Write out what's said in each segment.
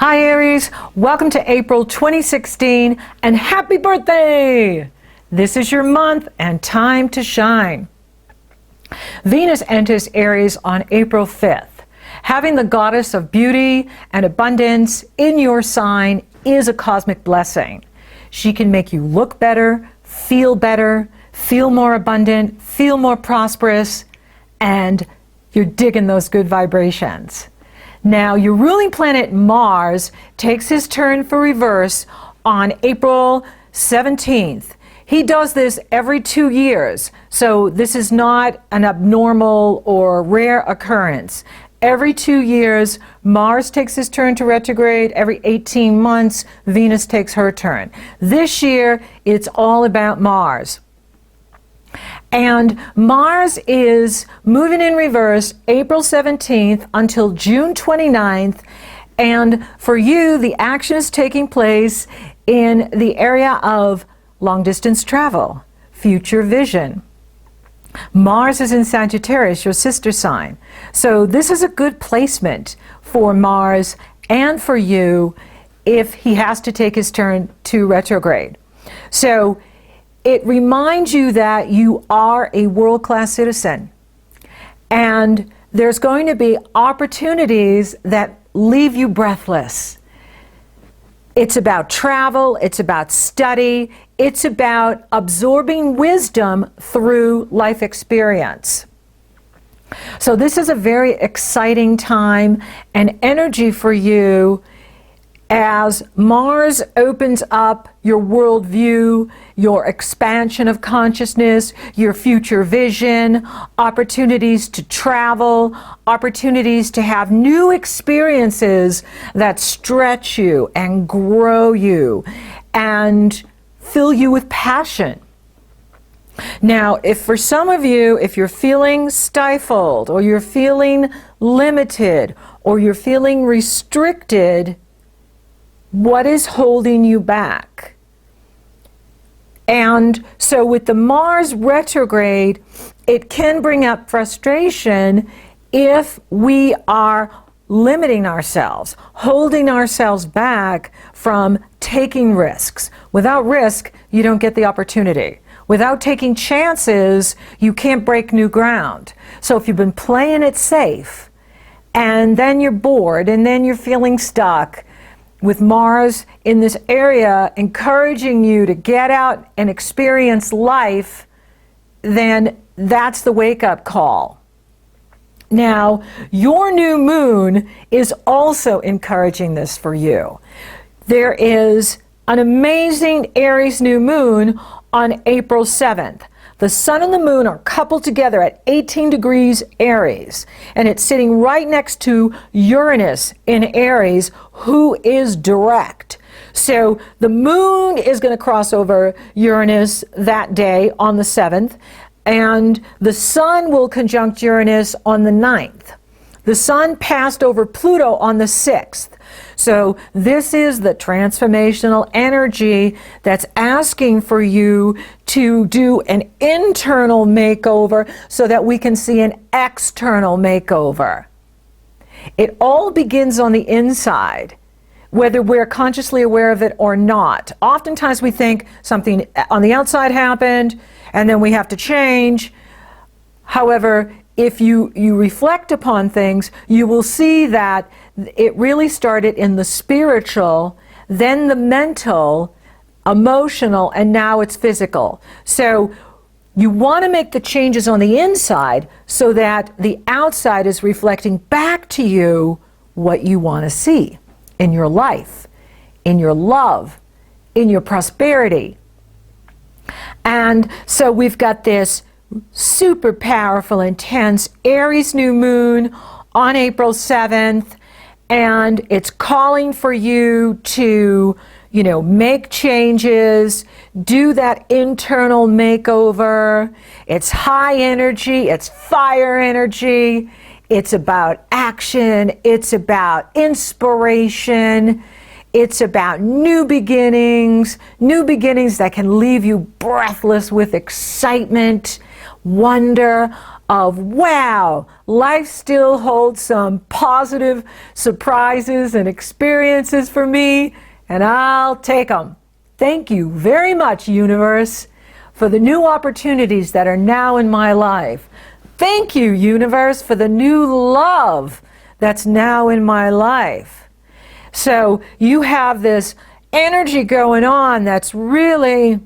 Hi Aries, welcome to April 2016 and happy birthday! This is your month and time to shine. Venus enters Aries on April 5th. Having the goddess of beauty and abundance in your sign is a cosmic blessing. She can make you look better, feel more abundant, feel more prosperous, and you're digging those good vibrations. Now, your ruling planet Mars takes his turn for reverse on April 17th. He does this every 2 years, so this is not an abnormal or rare occurrence. Every 2 years, Mars takes his turn to retrograde. Every 18 months, Venus takes her turn. This year, it's all about Mars. And Mars is moving in reverse April 17th until June 29th. And for you, the action is taking place in the area of long-distance travel, future vision. Mars is in Sagittarius, your sister sign. So this is a good placement for Mars and for you if he has to take his turn to retrograde. So it reminds you that you are a world-class citizen. And there's going to be opportunities that leave you breathless. It's about travel, it's about study, it's about absorbing wisdom through life experience. So this is a very exciting time and energy for you as Mars opens up your worldview, your expansion of consciousness, your future vision, opportunities to travel, opportunities to have new experiences that stretch you and grow you and fill you with passion. Now, if for some of you, if you're feeling stifled or you're feeling limited or you're feeling restricted, what is holding you back? And so with the Mars retrograde, it can bring up frustration if we are limiting ourselves, holding ourselves back from taking risks. Without risk, you don't get the opportunity. Without taking chances, you can't break new ground. So if you've been playing it safe, and then you're bored, and then you're feeling stuck, with Mars in this area encouraging you to get out and experience life, then that's the wake-up call. Now, your new moon is also encouraging this for you. There is an amazing Aries new moon on April 7th. The sun and the moon are coupled together at 18 degrees Aries, and it's sitting right next to Uranus in Aries, who is direct. So the moon is going to cross over Uranus that day on the 7th, and the sun will conjunct Uranus on the 9th. The sun passed over Pluto on the 6th. So this is the transformational energy that's asking for you to do an internal makeover so that we can see an external makeover. It all begins on the inside, whether we're consciously aware of it or not. Oftentimes we think something on the outside happened and then we have to change. However, if you reflect upon things, you will see that it really started in the spiritual, then the mental, emotional, and now it's physical. So you want to make the changes on the inside so that the outside is reflecting back to you what you want to see in your life, in your love, in your prosperity. And so we've got this super powerful, intense Aries new moon on April 7th, and it's calling for you to, make changes, do that internal makeover. It's high energy, it's fire energy, it's about action, it's about inspiration, it's about new beginnings that can leave you breathless with excitement wonder of, wow, life still holds some positive surprises and experiences for me, and I'll take them. Thank you very much, universe, for the new opportunities that are now in my life. Thank you, universe, for the new love that's now in my life. So you have this energy going on that's really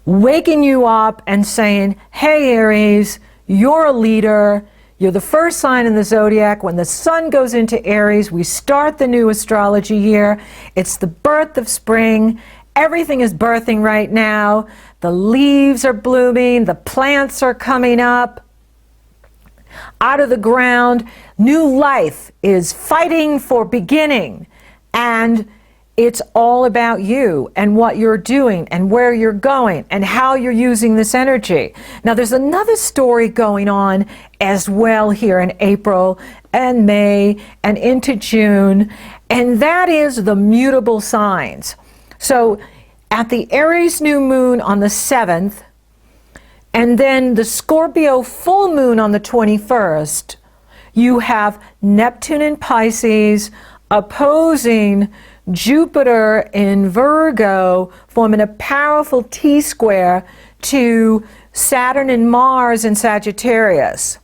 waking you up and saying, hey, Aries, you're a leader. You're the first sign in the zodiac. When the sun goes into Aries, we start the new astrology year. It's the birth of spring. Everything is birthing right now. The leaves are blooming. The plants are coming up out of the ground. New life is fighting for beginning. And it's all about you and what you're doing and where you're going and how you're using this energy. Now, there's another story going on as well here in April and May and into June, and that is the mutable signs. So at the Aries new moon on the 7th, and then the Scorpio full moon on the 21st, you have Neptune in Pisces opposing Jupiter in Virgo, forming a powerful T-square to Saturn and Mars in Sagittarius.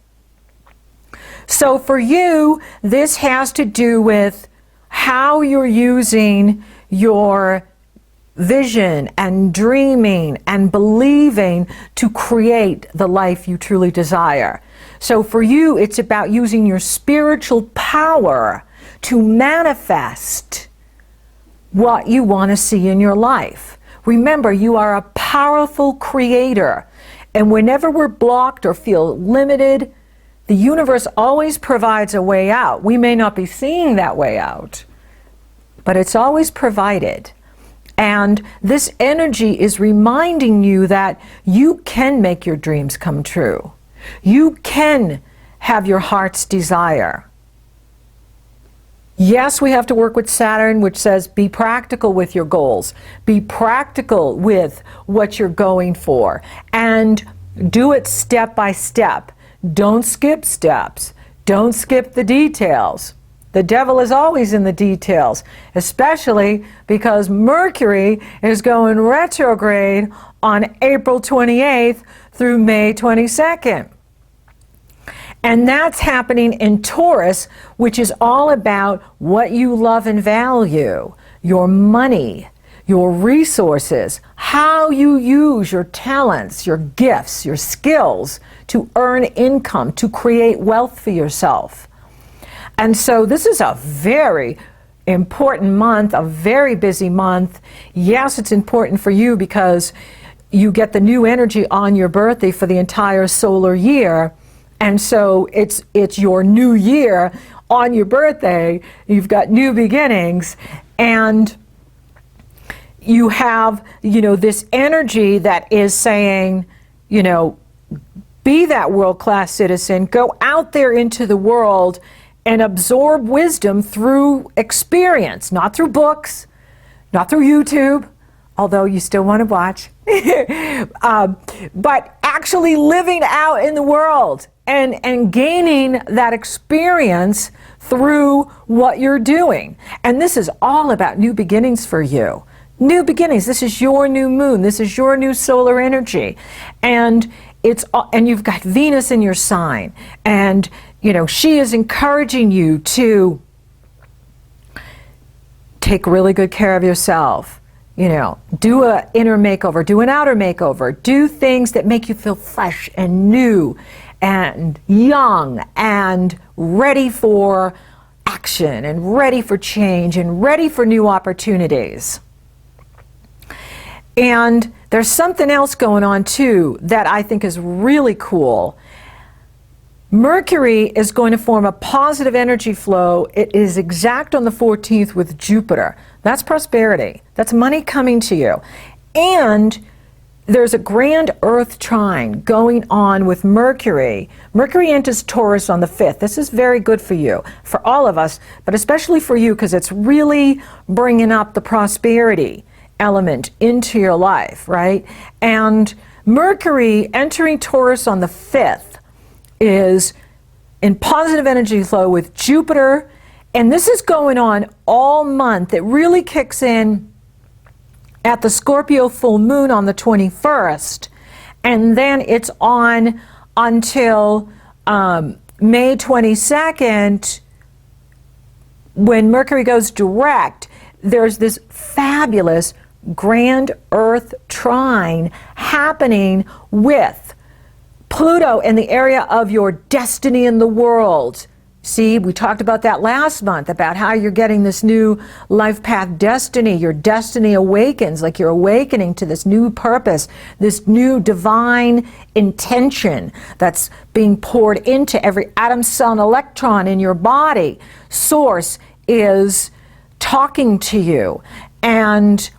So for you, this has to do with how you're using your vision and dreaming and believing to create the life you truly desire. So for you, it's about using your spiritual power to manifest what you want to see in your life. Remember, you are a powerful creator, and whenever we're blocked or feel limited, the universe always provides a way out. We may not be seeing that way out, but it's always provided. And this energy is reminding you that you can make your dreams come true. You can have your heart's desire. Yes, we have to work with Saturn, which says be practical with your goals. Be practical with what you're going for. And do it step by step. Don't skip steps. Don't skip the details. The devil is always in the details, especially because Mercury is going retrograde on April 28th through May 22nd. And that's happening in Taurus, which is all about what you love and value, your money, your resources, how you use your talents, your gifts, your skills to earn income, to create wealth for yourself. And so this is a very important month, a very busy month. Yes, it's important for you because you get the new energy on your birthday for the entire solar year. And so it's your new year on your birthday. You've got new beginnings, and you have, this energy that is saying, be that world-class citizen, go out there into the world and absorb wisdom through experience, not through books, not through YouTube, although you still want to watch, but actually living out in the world and gaining that experience through what you're doing. And this is all about new beginnings for you. New beginnings. This is your new moon. This is your new solar energy. And you've got Venus in your sign. And, she is encouraging you to take really good care of yourself. Do an inner makeover, do an outer makeover, do things that make you feel fresh and new and young and ready for action and ready for change and ready for new opportunities. And there's something else going on too that I think is really cool. Mercury is going to form a positive energy flow. It is exact on the 14th with Jupiter. That's prosperity. That's money coming to you. And there's a grand Earth trine going on with Mercury. Mercury enters Taurus on the 5th. This is very good for you, for all of us, but especially for you because it's really bringing up the prosperity element into your life, right? And Mercury entering Taurus on the 5th is in positive energy flow with Jupiter, and this is going on all month. It really kicks in at the Scorpio full moon on the 21st, and then it's on until May 22nd, when Mercury goes direct. There's this fabulous grand Earth trine happening with Pluto in the area of your destiny in the world. See, we talked about that last month, about how you're getting this new life path destiny. Your destiny awakens, like you're awakening to this new purpose, this new divine intention that's being poured into every atom, cell, and electron in your body. Source is talking to you, and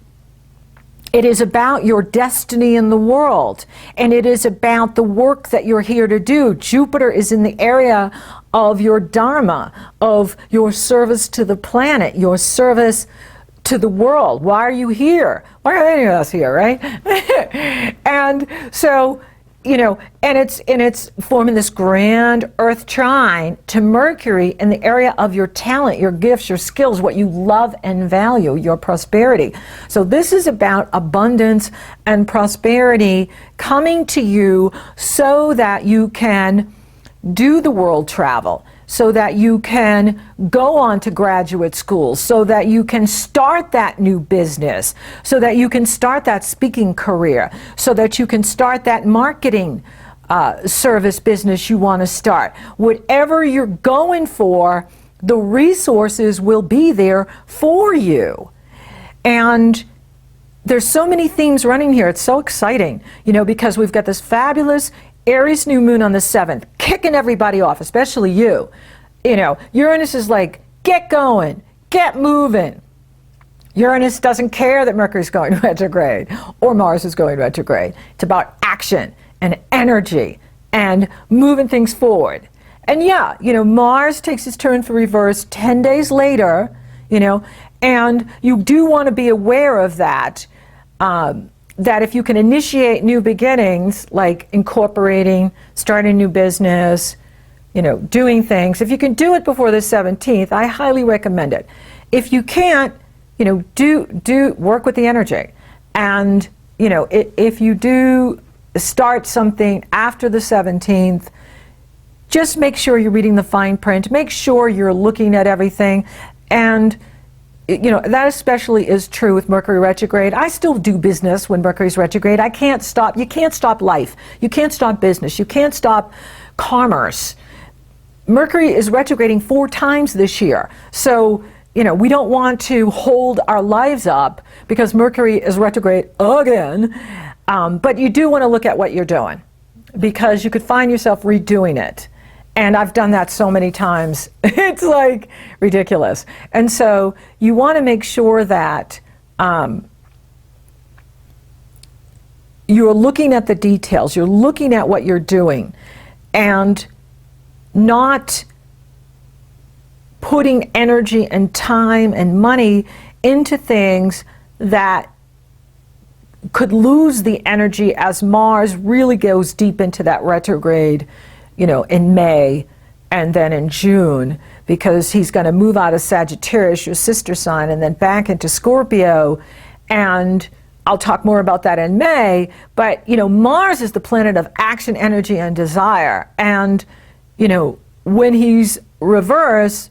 it is about your destiny in the world, and it is about the work that you're here to do. Jupiter is in the area of your dharma, of your service to the planet, your service to the world. Why are you here? Why are any of us here, right? And so, you know, and it's forming this grand Earth trine to Mercury in the area of your talent, your gifts, your skills, what you love and value, your prosperity. So this is about abundance and prosperity coming to you so that you can do the world travel, so that you can go on to graduate school, so that you can start that new business, so that you can start that speaking career, so that you can start that marketing service business you want to start. Whatever you're going for, the resources will be there for you. And there's so many themes running here. It's so exciting, you know, because we've got this fabulous Aries new moon on the 7th, kicking everybody off, especially you. You know, Uranus is like, get going, get moving. Uranus doesn't care that Mercury's going retrograde or Mars is going retrograde. It's about action and energy and moving things forward. And yeah, you know, Mars takes its turn for reverse 10 days later, you know, and you do want to be aware of that. That if you can initiate new beginnings, like incorporating, starting a new business, you know, doing things, if you can do it before the 17th, I highly recommend it. If you can't, you know, do work with the energy. And, you know, if you do start something after the 17th, just make sure you're reading the fine print, make sure you're looking at everything. And you know, that especially is true with Mercury retrograde. I still do business when Mercury's retrograde. I can't stop. You can't stop life. You can't stop business. You can't stop commerce. Mercury is retrograding 4 times this year. So, you know, we don't want to hold our lives up because Mercury is retrograde again. But you do want to look at what you're doing, because you could find yourself redoing it. And I've done that so many times. It's like ridiculous. And so you want to make sure that you're looking at the details, you're looking at what you're doing, and not putting energy and time and money into things that could lose the energy as Mars really goes deep into that retrograde, you know, in May and then in June, because he's going to move out of Sagittarius, your sister sign, and then back into Scorpio. And I'll talk more about that in May. But, you know, Mars is the planet of action, energy, and desire. And, you know, when he's reverse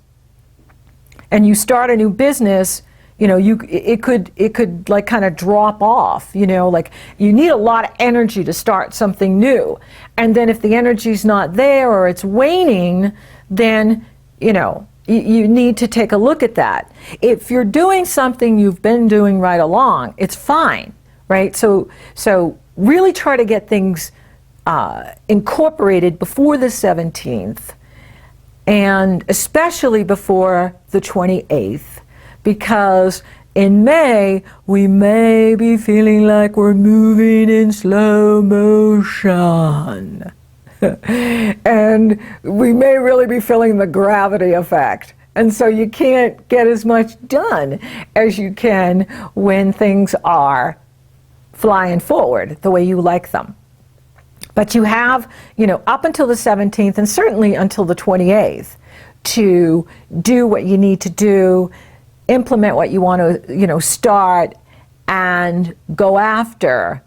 and you start a new business, you know, it could like kind of drop off, you know, like you need a lot of energy to start something new. And then if the energy's not there or it's waning, then, you know, you need to take a look at that. If you're doing something you've been doing right along, it's fine, right? So really try to get things incorporated before the 17th, and especially before the 28th. Because in May, we may be feeling like we're moving in slow motion. And we may really be feeling the gravity effect. And so you can't get as much done as you can when things are flying forward the way you like them. But you have, up until the 17th and certainly until the 28th to do what you need to do, implement what you want to, start, and go after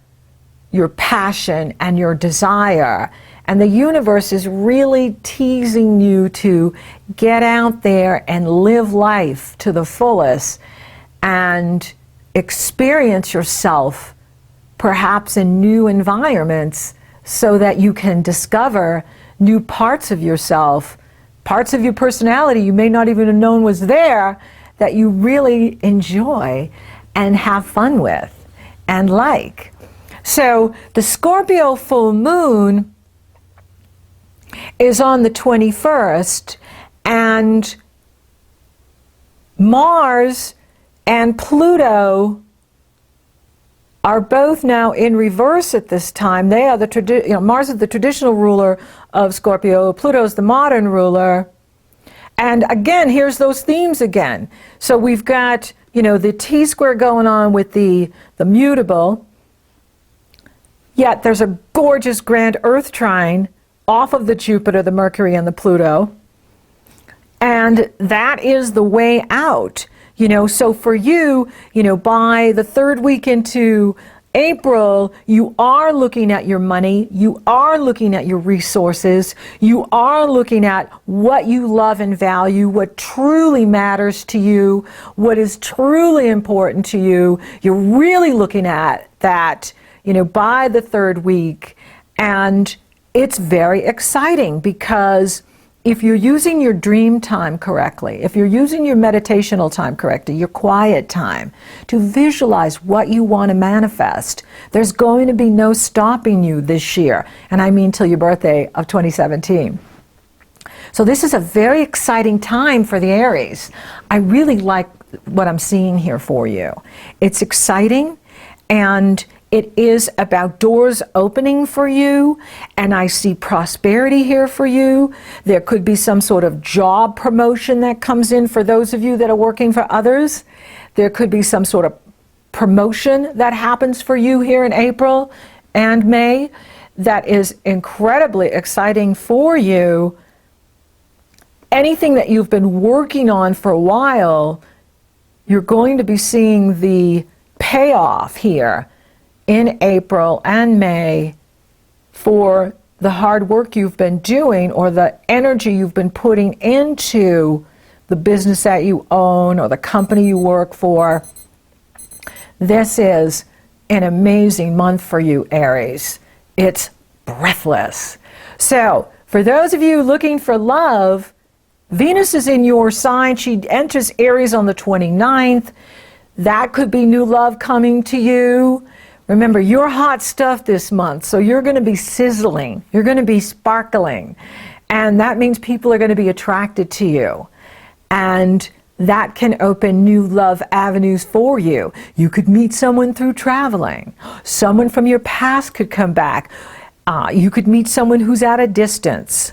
your passion and your desire. And the universe is really teasing you to get out there and live life to the fullest and experience yourself perhaps in new environments so that you can discover new parts of yourself, parts of your personality you may not even have known was there, that you really enjoy and have fun with and like. So the Scorpio full moon is on the 21st, and Mars and Pluto are both now in reverse at this time. They are Mars is the traditional ruler of Scorpio, Pluto is the modern ruler. And again, here's those themes again. So we've got, the T-square going on with the mutable, yet there's a gorgeous grand Earth trine off of the Jupiter, the Mercury, and the Pluto. And that is the way out. So for you, by the third week into April, you are looking at your money, you are looking at your resources, you are looking at what you love and value, what truly matters to you, what is truly important to you. You're really looking at that, by the third week. And it's very exciting because if you're using your dream time correctly, if you're using your meditational time correctly, your quiet time, to visualize what you want to manifest, there's going to be no stopping you this year. And I mean till your birthday of 2017. So this is a very exciting time for the Aries. I really like what I'm seeing here for you. It's exciting, and it is about doors opening for you, and I see prosperity here for you. There could be some sort of job promotion that comes in for those of you that are working for others. There could be some sort of promotion that happens for you here in April and May that is incredibly exciting for you. Anything that you've been working on for a while, you're going to be seeing the payoff here in April and May for the hard work you've been doing or the energy you've been putting into the business that you own or the company you work for. This is an amazing month for you, Aries. It's breathless. So, for those of you looking for love, Venus is in your sign. She enters Aries on the 29th. That could be new love coming to you. Remember, you're hot stuff this month, so you're going to be sizzling. You're going to be sparkling. And that means people are going to be attracted to you. And that can open new love avenues for you. You could meet someone through traveling. Someone from your past could come back. You could meet someone who's at a distance.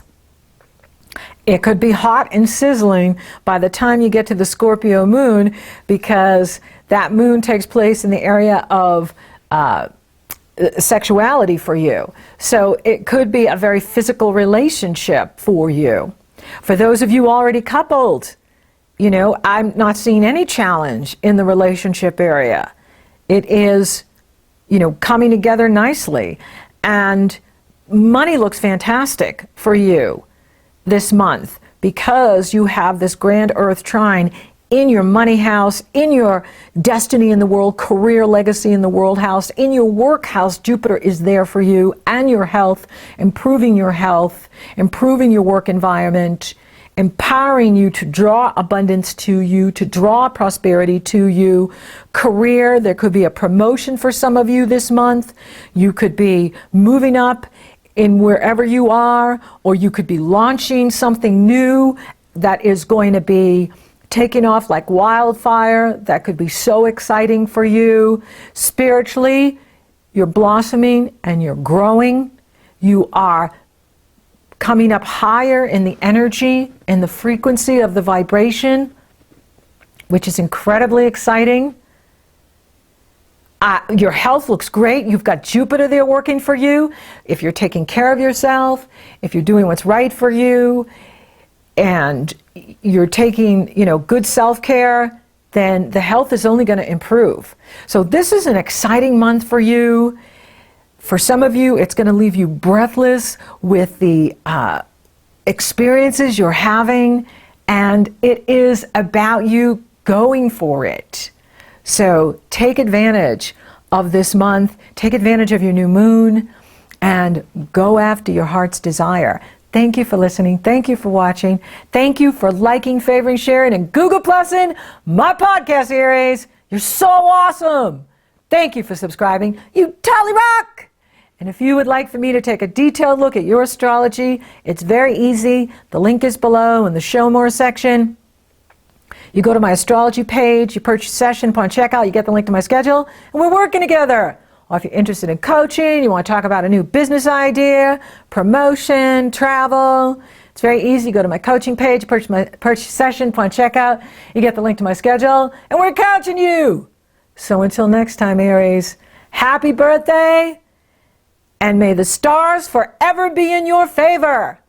It could be hot and sizzling by the time you get to the Scorpio moon, because that moon takes place in the area of sexuality for you. So it could be a very physical relationship for you. For those of you already coupled, I'm not seeing any challenge in the relationship area. It is, coming together nicely. And money looks fantastic for you this month because you have this grand Earth trine in your money house, in your destiny in the world, career legacy in the world house, in your work house. Jupiter is there for you and your health, improving your work environment, empowering you to draw abundance to you, to draw prosperity to you. Career, there could be a promotion for some of you this month. You could be moving up in wherever you are, or you could be launching something new that is going to be taking off like wildfire. That could be so exciting for you. Spiritually, you're blossoming and you're growing. You are coming up higher in the energy and the frequency of the vibration, which is incredibly exciting. Your health looks great. You've got Jupiter there working for you. If you're taking care of yourself, if you're doing what's right for you, and you're taking, good self-care, then the health is only going to improve. So this is an exciting month for you. For some of you, it's going to leave you breathless with the experiences you're having, and it is about you going for it. So take advantage of this month, take advantage of your new moon, and go after your heart's desire. Thank you for listening. Thank you for watching. Thank you for liking, favoring, sharing, and Google Plussing my podcast, Aries. You're so awesome. Thank you for subscribing. You totally rock. And if you would like for me to take a detailed look at your astrology, it's very easy. The link is below in the Show More section. You go to my astrology page, you purchase a session, upon checkout, you get the link to my schedule, and we're working together. Or if you're interested in coaching, you want to talk about a new business idea, promotion, travel, it's very easy. Go to my coaching page, purchase a session, upon checkout, you get the link to my schedule, and we're coaching you. So until next time, Aries, happy birthday, and may the stars forever be in your favor.